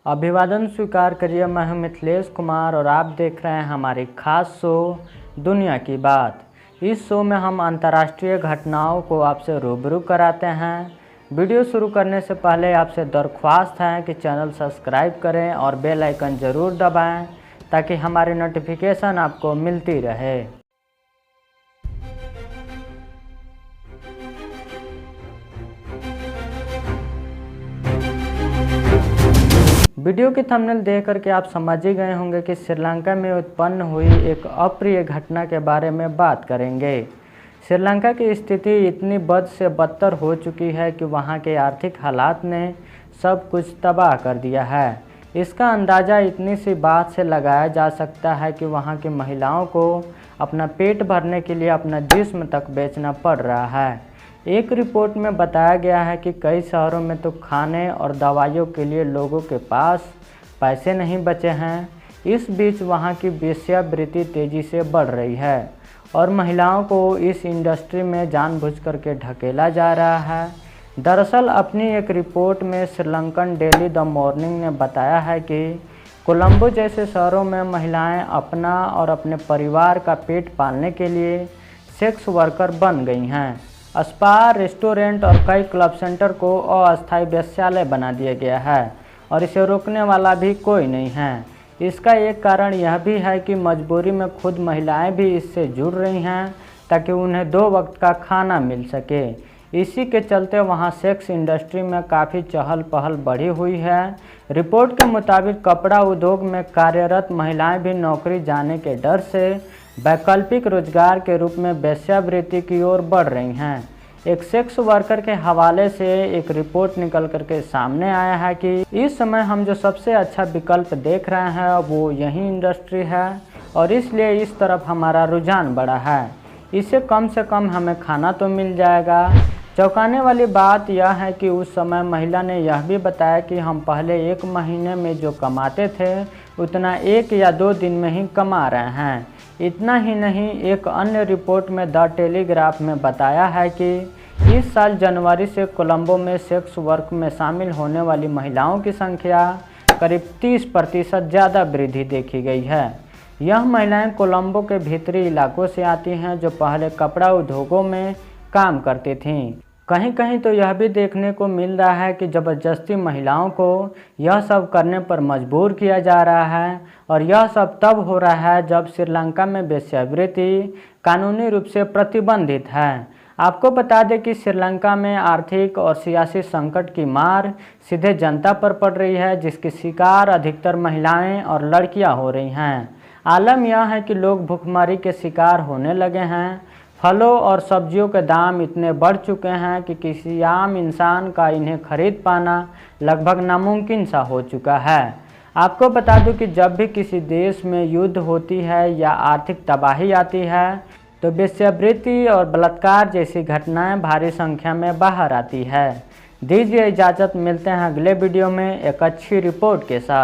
अभिवादन स्वीकार करिए। मैं हूं मिथिलेश कुमार और आप देख रहे हैं हमारी खास शो दुनिया की बात। इस शो में हम अंतर्राष्ट्रीय घटनाओं को आपसे रूबरू कराते हैं। वीडियो शुरू करने से पहले आपसे दरख्वास्त है कि चैनल सब्सक्राइब करें और बेल आइकन ज़रूर दबाएं ताकि हमारी नोटिफिकेशन आपको मिलती रहे। वीडियो की थंबनेल देख करके आप समझ ही गए होंगे कि श्रीलंका में उत्पन्न हुई एक अप्रिय घटना के बारे में बात करेंगे। श्रीलंका की स्थिति इतनी बद से बदतर हो चुकी है कि वहां के आर्थिक हालात ने सब कुछ तबाह कर दिया है। इसका अंदाज़ा इतनी सी बात से लगाया जा सकता है कि वहां की महिलाओं को अपना पेट भरने के लिए अपना जिस्म तक बेचना पड़ रहा है। एक रिपोर्ट में बताया गया है कि कई शहरों में तो खाने और दवाइयों के लिए लोगों के पास पैसे नहीं बचे हैं। इस बीच वहां की वेश्यावृत्ति तेज़ी से बढ़ रही है और महिलाओं को इस इंडस्ट्री में जानबूझकर के ढकेला जा रहा है। दरअसल अपनी एक रिपोर्ट में श्रीलंकन डेली द मॉर्निंग ने बताया है कि कोलंबो जैसे शहरों में महिलाएं अपना और अपने परिवार का पेट पालने के लिए सेक्स वर्कर बन गई हैं। स्पा, रेस्टोरेंट और कई क्लब सेंटर को अस्थायी वेश्यालय बना दिया गया है और इसे रोकने वाला भी कोई नहीं है। इसका एक कारण यह भी है कि मजबूरी में खुद महिलाएं भी इससे जुड़ रही हैं ताकि उन्हें 2 वक्त का खाना मिल सके। इसी के चलते वहां सेक्स इंडस्ट्री में काफ़ी चहल पहल बढ़ी हुई है। रिपोर्ट के मुताबिक कपड़ा उद्योग में कार्यरत महिलाएं भी नौकरी जाने के डर से वैकल्पिक रोजगार के रूप में वेश्यावृत्ति की ओर बढ़ रही हैं। एक सेक्स वर्कर के हवाले से एक रिपोर्ट निकल करके सामने आया है कि इस समय हम जो सबसे अच्छा विकल्प देख रहे हैं वो यही इंडस्ट्री है और इसलिए इस तरफ हमारा रुझान बढ़ा है। इससे कम से कम हमें खाना तो मिल जाएगा। चौंकाने वाली बात यह है कि उस समय महिला ने यह भी बताया कि हम पहले 1 महीने में जो कमाते थे उतना 1 या 2 दिन में ही कमा रहे हैं। इतना ही नहीं, एक अन्य रिपोर्ट में द टेलीग्राफ में बताया है कि इस साल जनवरी से कोलंबो में सेक्स वर्क में शामिल होने वाली महिलाओं की संख्या करीब 30% ज़्यादा वृद्धि देखी गई है। यह महिलाएं कोलंबो के भीतरी इलाकों से आती हैं जो पहले कपड़ा उद्योगों में काम करती थीं। कहीं कहीं तो यह भी देखने को मिल रहा है कि ज़बरदस्ती महिलाओं को यह सब करने पर मजबूर किया जा रहा है और यह सब तब हो रहा है जब श्रीलंका में वेश्यावृत्ति कानूनी रूप से प्रतिबंधित है। आपको बता दें कि श्रीलंका में आर्थिक और सियासी संकट की मार सीधे जनता पर पड़ रही है, जिसकी शिकार अधिकतर महिलाएं और लड़कियां हो रही हैं। आलम यह है कि लोग भूखमरी के शिकार होने लगे हैं। फलों और सब्जियों के दाम इतने बढ़ चुके हैं कि किसी आम इंसान का इन्हें खरीद पाना लगभग नामुमकिन सा हो चुका है। आपको बता दूं कि जब भी किसी देश में युद्ध होती है या आर्थिक तबाही आती है तो वेश्यावृत्ति और बलात्कार जैसी घटनाएं भारी संख्या में बाहर आती है। दीजिए इजाज़त, मिलते हैं अगले वीडियो में एक अच्छी रिपोर्ट के साथ।